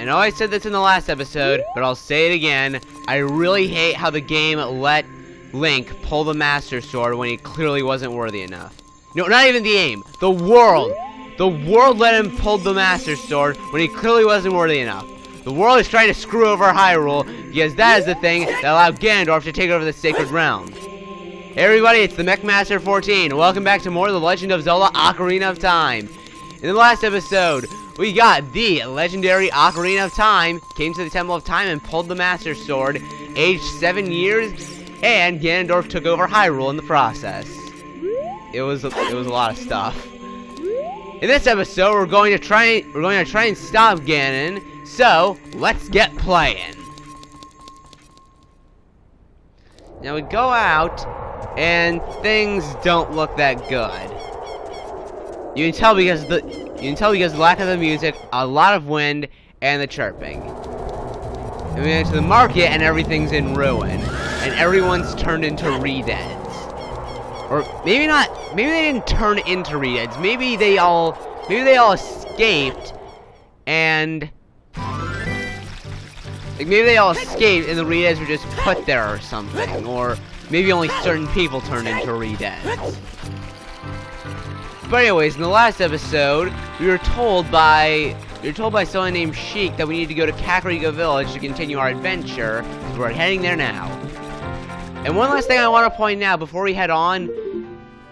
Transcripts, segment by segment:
I know I said this in the last episode, but I'll say it again. I really hate how the game let Link pull the Master Sword when he clearly wasn't worthy enough. No, not even the game. The world. The world let him pull the Master Sword when he clearly wasn't worthy enough. The world is trying to screw over Hyrule because that is the thing that allowed Ganondorf to take over the Sacred Realm. Hey everybody, it's the Mech Master 14. Welcome back to more of The Legend of Zelda Ocarina of Time. In the last episode, we got the legendary Ocarina of Time, came to the Temple of Time and pulled the Master Sword, aged 7 years, and Ganondorf took over Hyrule in the process. It was a lot of stuff. In this episode, we're going to try and stop Ganon. So let's get playing. Now we go out, and things don't look that good. You can tell because of the lack of the music, a lot of wind, and the chirping. And we went to the market, and everything's in ruin, and everyone's turned into redeads. Or maybe not. Maybe they didn't turn into redeads. Maybe they all escaped, and maybe they all escaped, and the redeads were just put there or something. Or maybe only certain people turned into redeads. But anyways, in the last episode, we were told by someone named Sheik that we need to go to Kakariko Village to continue our adventure. So we're heading there now. And one last thing I want to point out before we head on,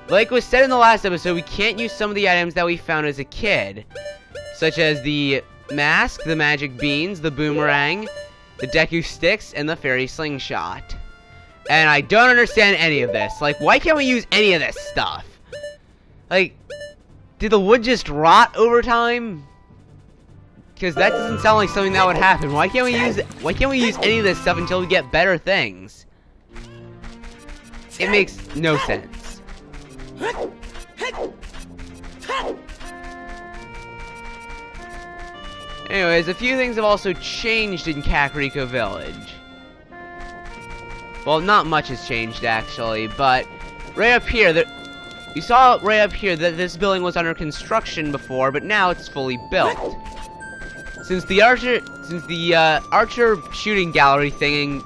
like was said in the last episode, we can't use some of the items that we found as a kid, such as the mask, the magic beans, the boomerang, the Deku sticks, and the fairy slingshot. And I don't understand any of this. Like, why can't we use any of this stuff? Like, did the wood just rot over time? Because that doesn't sound like something that would happen. Why can't we use any of this stuff until we get better things? It makes no sense. Anyways, a few things have also changed in Kakariko Village. Well, not much has changed actually, but right up here, you saw right up here that this building was under construction before, but now it's fully built. Since the archer shooting gallery thing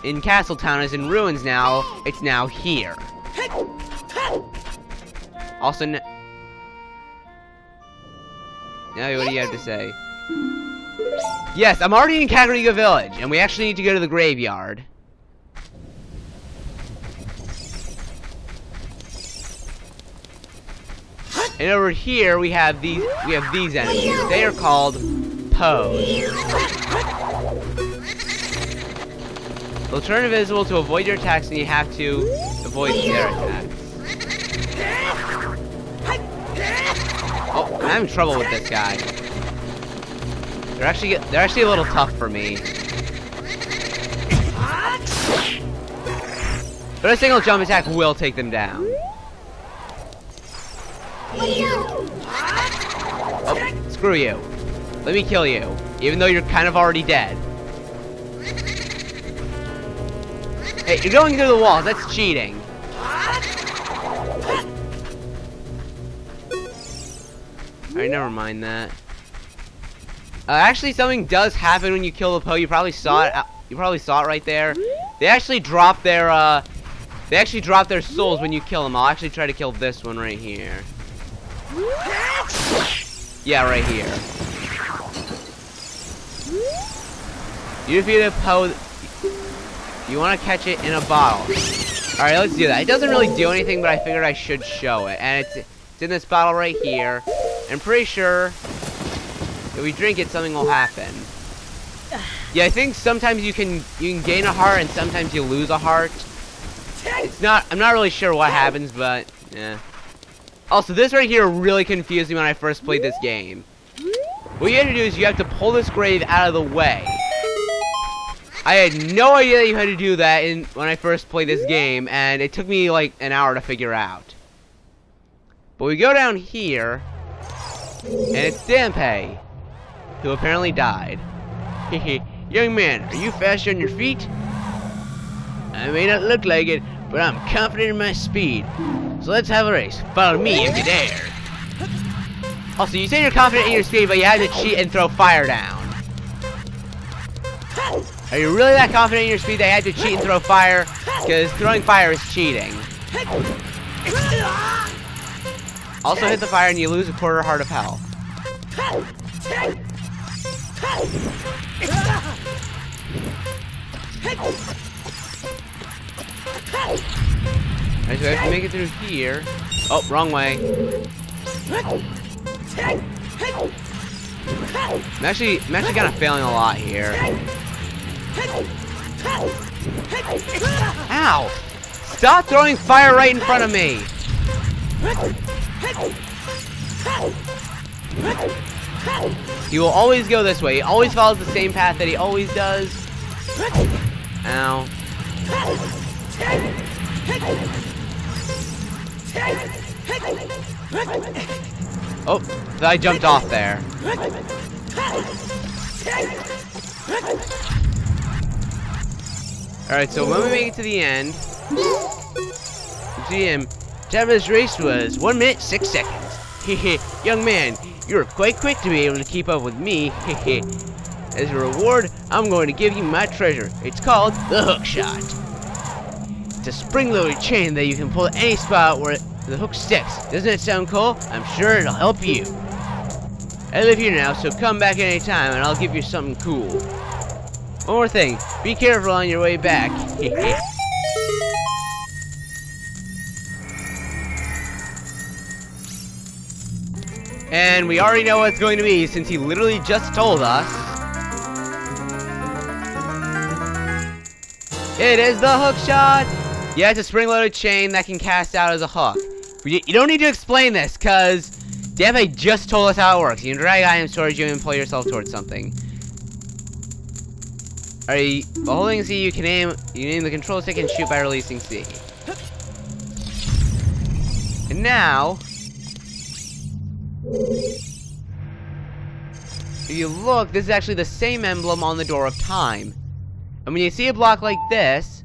in Castletown is in ruins now, it's now here. Also, now what do you have to say? Yes, I'm already in Kakariko Village, and we actually need to go to the graveyard. And over here we have these enemies. They are called Poes. They'll turn invisible to avoid your attacks, and you have to avoid their attacks. Oh, I'm having trouble with this guy. They're actually a little tough for me. But a single jump attack will take them down. Oh, screw you. Let me kill you, even though you're kind of already dead. Hey, you're going through the walls. That's cheating. Alright, never mind that. Actually, something does happen when you kill the Poe. You probably saw it. You probably saw it right there. They actually drop their souls when you kill them. I'll actually try to kill this one right here. Yeah, right here. You defeat a Poe. You want to catch it in a bottle. Alright, let's do that. It doesn't really do anything, but I figured I should show it. And it's in this bottle right here. I'm pretty sure if we drink it, something will happen. Yeah, I think sometimes you can gain a heart and sometimes you lose a heart. I'm not really sure what happens, but yeah. Also, this right here really confused me when I first played this game. What you have to do is you have to pull this grave out of the way. I had no idea that you had to do that when I first played this game, and it took me like an hour to figure out. But we go down here, and it's Dampé, who apparently died. Hehe, young man, are you faster on your feet? I may not look like it, but I'm confident in my speed. So let's have a race. Follow me if you dare. Also, you say you're confident in your speed, but you had to cheat and throw fire down. Are you really that confident in your speed that you had to cheat and throw fire? Because throwing fire is cheating. Also hit the fire and you lose a quarter heart of health. Alright, so I have to make it through here. Oh, wrong way. I'm actually kind of failing a lot here. Ow! Stop throwing fire right in front of me! He will always go this way. He always follows the same path that he always does. Ow. Oh, so I jumped off there. Alright, so when we make it to the end, GM, time of this race was 1 minute, 6 seconds. Hehe, young man, you're quite quick to be able to keep up with me. Hehe. As a reward, I'm going to give you my treasure. It's called the hook shot. It's a spring-loaded chain that you can pull at any spot where the hook sticks. Doesn't it sound cool? I'm sure it'll help you. I live here now, so come back anytime and I'll give you something cool. One more thing, be careful on your way back. And we already know what it's going to be since he literally just told us. It is the hook shot! Yeah, it's a spring-loaded chain that can cast out as a hook. You don't need to explain this, because Dampé just told us how it works. You can drag items towards you and pull yourself towards something. While holding C, you name the control stick and shoot by releasing C. And now, if you look, this is actually the same emblem on the door of time. And when you see a block like this,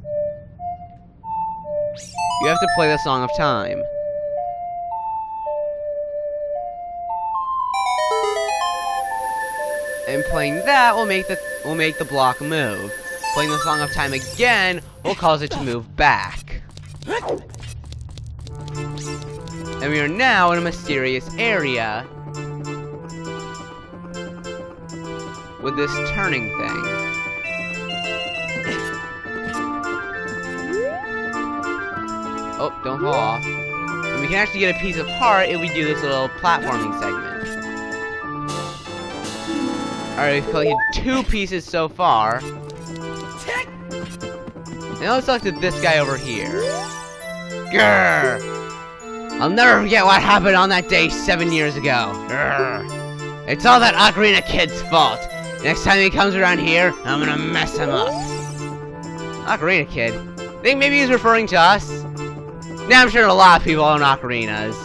you have to play the Song of Time. And playing that will make the block move. Playing the Song of Time again will cause it to move back. And we are now in a mysterious area with this turning thing. Oh, don't fall off. And we can actually get a piece of heart if we do this little platforming segment. Alright, we've collected 2 pieces so far. And now let's selected this guy over here. Grrr! I'll never forget what happened on that day 7 years ago. Grrr! It's all that Ocarina kid's fault. Next time he comes around here, I'm gonna mess him up. Ocarina kid? Think maybe he's referring to us? Now I'm sure a lot of people own ocarinas.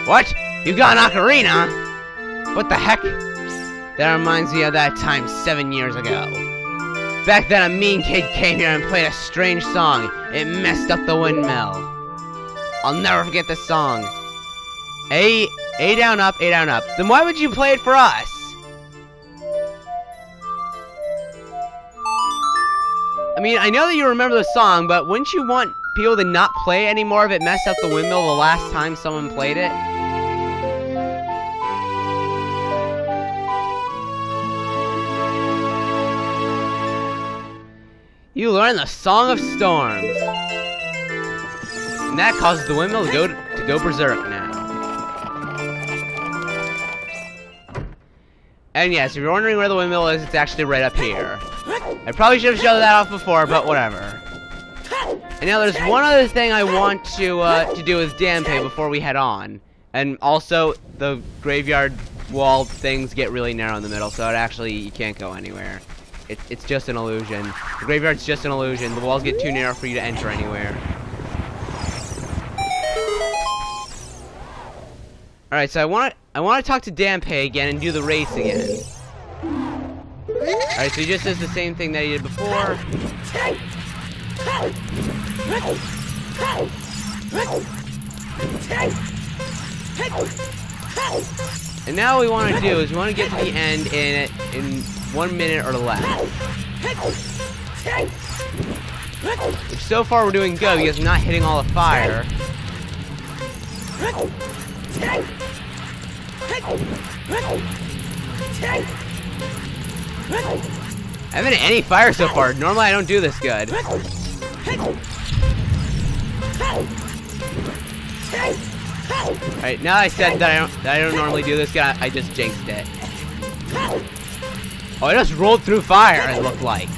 What? You got an ocarina? What the heck? That reminds me of that time 7 years ago. Back then a mean kid came here and played a strange song. It messed up the windmill. I'll never forget this song. A down up, A down up. Then why would you play it for us? I mean, I know that you remember the song, but wouldn't you want people to not play it anymore if it messed up the windmill the last time someone played it? You learn the Song of Storms. And that causes the windmill to go berserk now. And yes, if you're wondering where the windmill is, it's actually right up here. I probably should have shown that off before, but whatever. And now there's one other thing I want to do with Dampé before we head on. And also, the graveyard wall things get really narrow in the middle, so you can't go anywhere. It's just an illusion. The graveyard's just an illusion. The walls get too narrow for you to enter anywhere. Alright, so I want to talk to Dampé again and do the race again. Alright, so he just does the same thing that he did before. And now what we want to do is we want to get to the end in 1 minute or less. Which so far we're doing good because I'm not hitting all the fire. I haven't hit any fire so far. Normally I don't do this good. Alright, now I said that I don't normally do this good, I just jinxed it. Oh, I just rolled through fire, it looked like.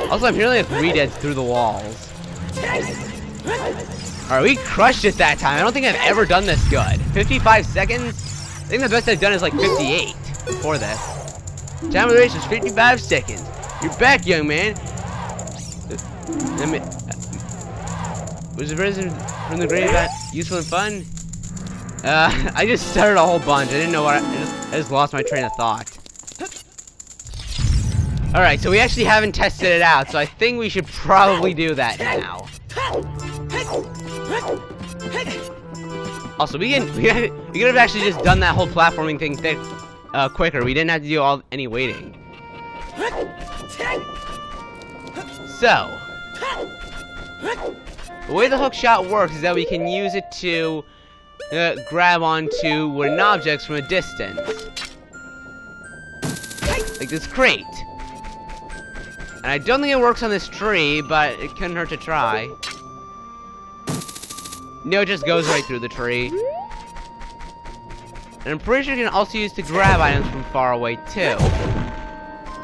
Also, I'm hearing like re-deads through the walls. Alright, we crushed it that time. I don't think I've ever done this good. 55 seconds? I think the best I've done is like 58 before this. Time of the race is 55 seconds. You're back, young man. Was the present from the grave useful and fun? I just stuttered a whole bunch. I didn't know what I just lost my train of thought. Alright, so we actually haven't tested it out, so I think we should probably do that now. Also, we could have actually just done that whole platforming thing quicker. We didn't have to do any waiting. So, the way the hook shot works is that we can use it to grab onto wooden objects from a distance. Like this crate. And I don't think it works on this tree, but it couldn't hurt to try. No, it just goes right through the tree. And I'm pretty sure you can also use to grab items from far away too.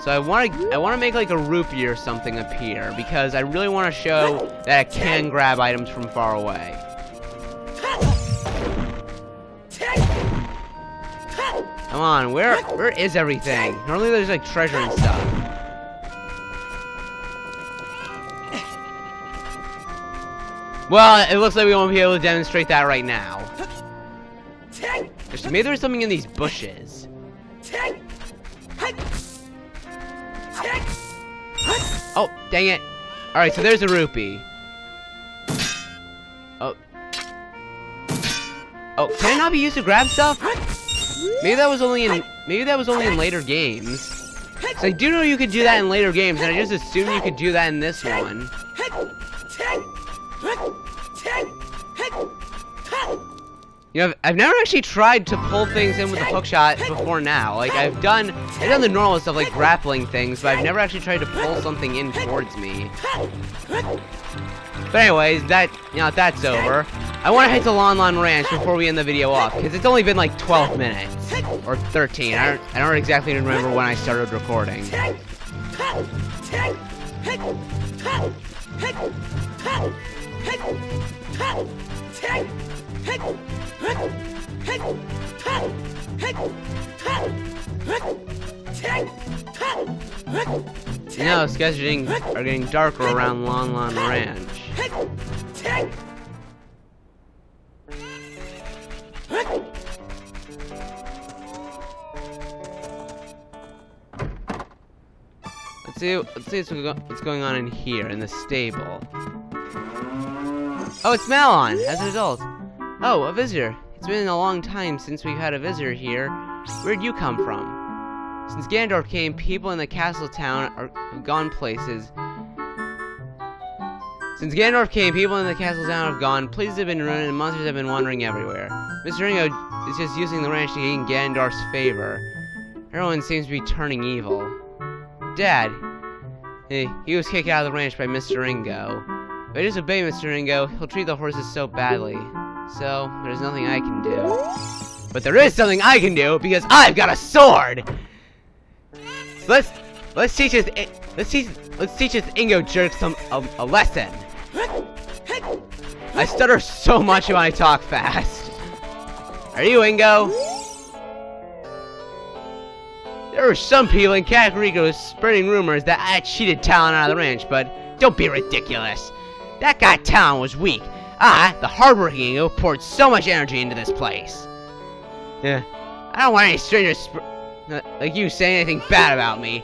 So I want to make like a rupee or something up here because I really want to show that I can grab items from far away. Come on, where is everything? Normally there's like treasure and stuff. Well, it looks like we won't be able to demonstrate that right now. Maybe there's something in these bushes. Oh, dang it. Alright, so there's a rupee. Oh. Oh, can it not be used to grab stuff? Maybe that was only in later games. So I do know you could do that in later games, and I just assumed you could do that in this one. You know, I've never actually tried to pull things in with the hookshot before now. Like, I've done the normal stuff like grappling things, but I've never actually tried to pull something in towards me. But anyways, that's over. I want to head to Lon Lon Ranch before we end the video off, because it's only been like 12 minutes. Or 13. I don't exactly remember when I started recording. You know, skies are getting darker around Lon Lon Ranch. Let's see what's going on in here, in the stable. Oh, it's Malon, as a result. Oh, a visitor. It's been a long time since we've had a visitor here. Where'd you come from? Since Ganondorf came, people in the castle town have gone places. Since Ganondorf came, people in the castle town have gone, places have been ruined, and monsters have been wandering everywhere. Mr. Ringo is just using the ranch to gain Ganondorf's favor. Everyone seems to be turning evil. Dad, he was kicked out of the ranch by Mr. Ringo. If I disobey Mr. Ringo, he'll treat the horses so badly. So, there's nothing I can do. But there is something I can do, because I've got a sword! So let's teach this Ingo jerk a lesson. I stutter so much when I talk fast. Are you Ingo? There were some people in Kakariko spreading rumors that I cheated Talon out of the ranch, but don't be ridiculous. That guy Talon was weak. I, the hardworking Ingo, poured so much energy into this place. Yeah, I don't want any strangers like you saying anything bad about me.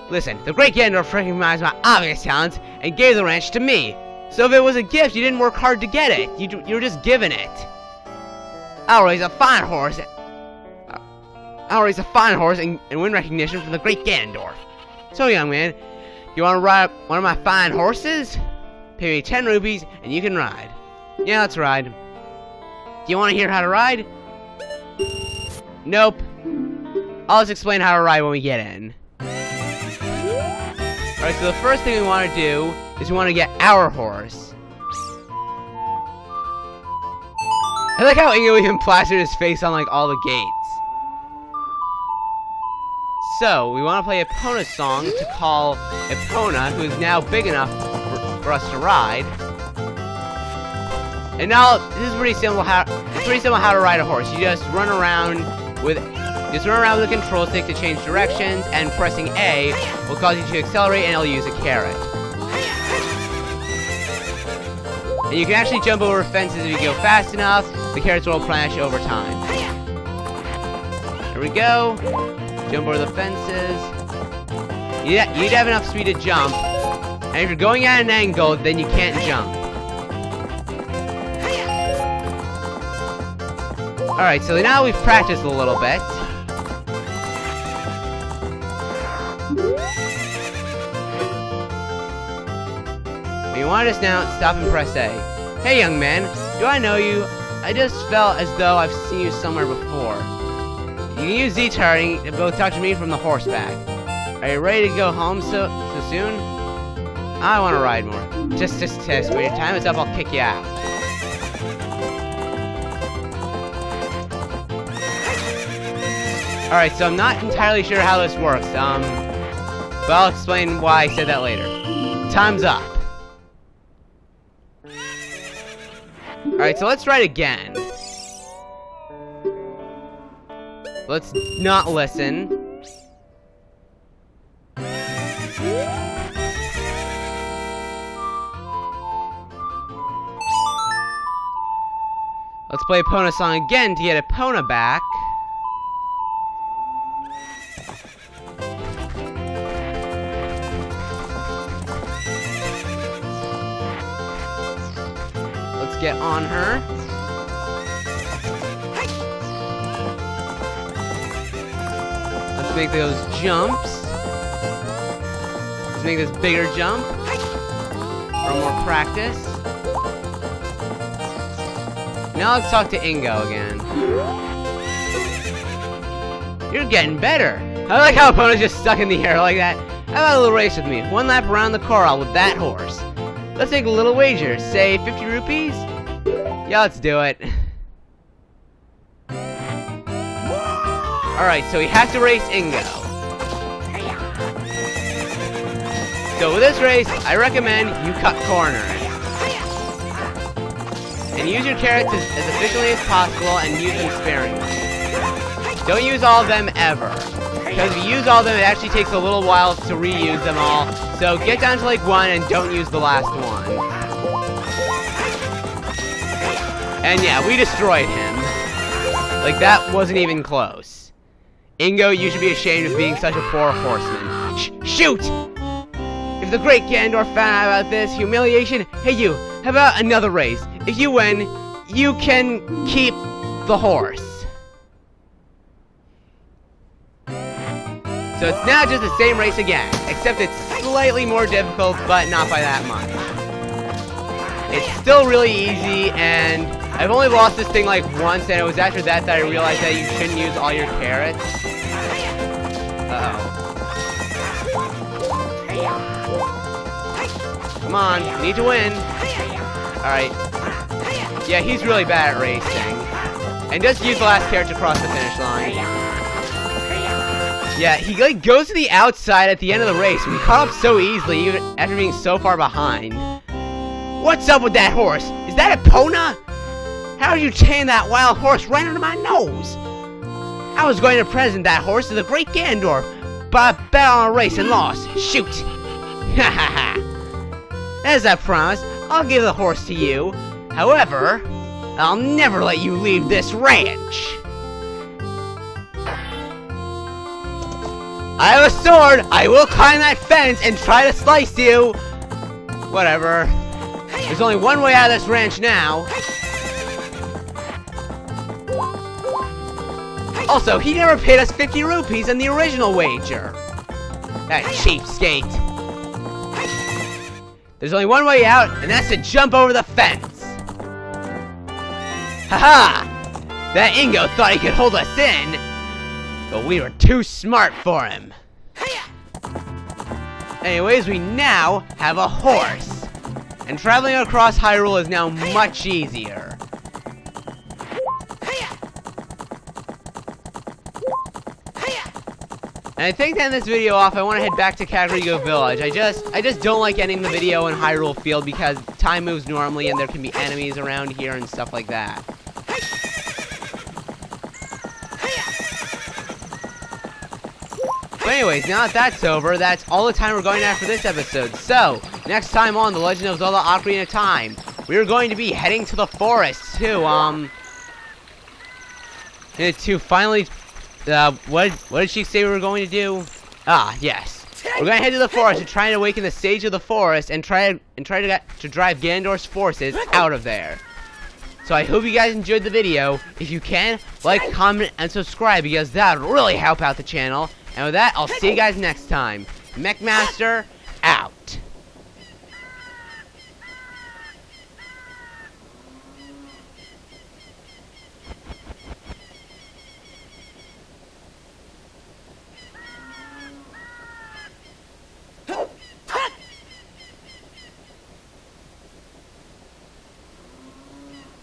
Listen, the great Ganondorf recognized my obvious talents and gave the ranch to me. So if it was a gift, you didn't work hard to get it. You were just given it. I'll raise a fine horse I'll race a fine horse and win recognition from the great Ganondorf. So, young man, you want to ride one of my fine horses? Pay me 10 rupees and you can ride. Yeah, let's ride. Do you want to hear how to ride? Nope. I'll just explain how to ride when we get in. Alright, so the first thing we want to do is we want to get our horse. I like how Ingo even plastered his face on like all the gates. So, we want to play Epona's song to call Epona, who is now big enough for us to ride. And now, this is pretty simple how to ride a horse. You just run around with the control stick to change directions, and pressing A will cause you to accelerate, and it'll use a carrot. And you can actually jump over fences if you go fast enough. The carrots will replenish over time. Here we go. Jump over the fences. You need to have enough speed to jump. And if you're going at an angle, then you can't jump. Alright, so now we've practiced a little bit. You want to just now stop and press A. Hey young man, do I know you? I just felt as though I've seen you somewhere before. You can use Z-turning to both talk to me from the horseback. Are you ready to go home so soon? I want to ride more. Just test. When your time is up, I'll kick you out. Alright, so I'm not entirely sure how this works. But I'll explain why I said that later. Time's up. Alright, so let's ride again. Let's not listen. Let's play Epona's song again to get Epona back. Let's get on her. Let's make those jumps. Let's make this bigger jump for more practice. Now let's talk to Ingo again. You're getting better. I like how Epona's just stuck in the air like that. How about a little race with me? One lap around the corral with that horse. Let's take a little wager. Say 50 rupees? Yeah, let's do it. Alright, so we have to race Ingo. So with this race, I recommend you cut corners. And use your carrots as efficiently as possible and use them sparingly. Don't use all of them ever. Because if you use all of them, it actually takes a little while to reuse them all. So get down to like one and don't use the last one. And yeah, we destroyed him. Like, that wasn't even close. Ingo, you should be ashamed of being such a poor horseman. Shoot! If the great Ganondorf found out about this humiliation, hey you, how about another race? If you win, you can keep the horse. So it's now just the same race again, except it's slightly more difficult, but not by that much. It's still really easy, and I've only lost this thing like once, and it was after that that I realized that you shouldn't use all your carrots. Uh-oh. Come on, you need to win. Alright. Yeah, he's really bad at racing. And just use the last carrot to cross the finish line. Yeah, he like goes to the outside at the end of the race. We caught up so easily, even after being so far behind. What's up with that horse? Is that Epona? How did you tame that wild horse right under my nose? I was going to present that horse to the great Ganondorf, but I bet on a race and lost. Shoot! Ha ha ha! As I promised, I'll give the horse to you. However, I'll never let you leave this ranch. I have a sword! I will climb that fence and try to slice you! Whatever. There's only one way out of this ranch now. Also, he never paid us 50 rupees in the original wager. That cheapskate. There's only one way out, and that's to jump over the fence. Haha! That Ingo thought he could hold us in, but we were too smart for him. Anyways, we now have a horse. And traveling across Hyrule is now much easier. And I think to end this video off, I want to head back to Kakariko Village. I just don't like ending the video in Hyrule Field because time moves normally and there can be enemies around here and stuff like that. But anyways, now that that's over, that's all the time we're going to have for this episode. So, next time on The Legend of Zelda Ocarina of Time, we're going to be heading to the forest to finally, what did she say we were going to do? Ah, yes. We're going to head to the forest to try and awaken the Sage of the Forest and try to drive Ganondorf's forces out of there. So I hope you guys enjoyed the video. If you can, like, comment, and subscribe because that would really help out the channel. And with that, I'll see you guys next time. Mech Master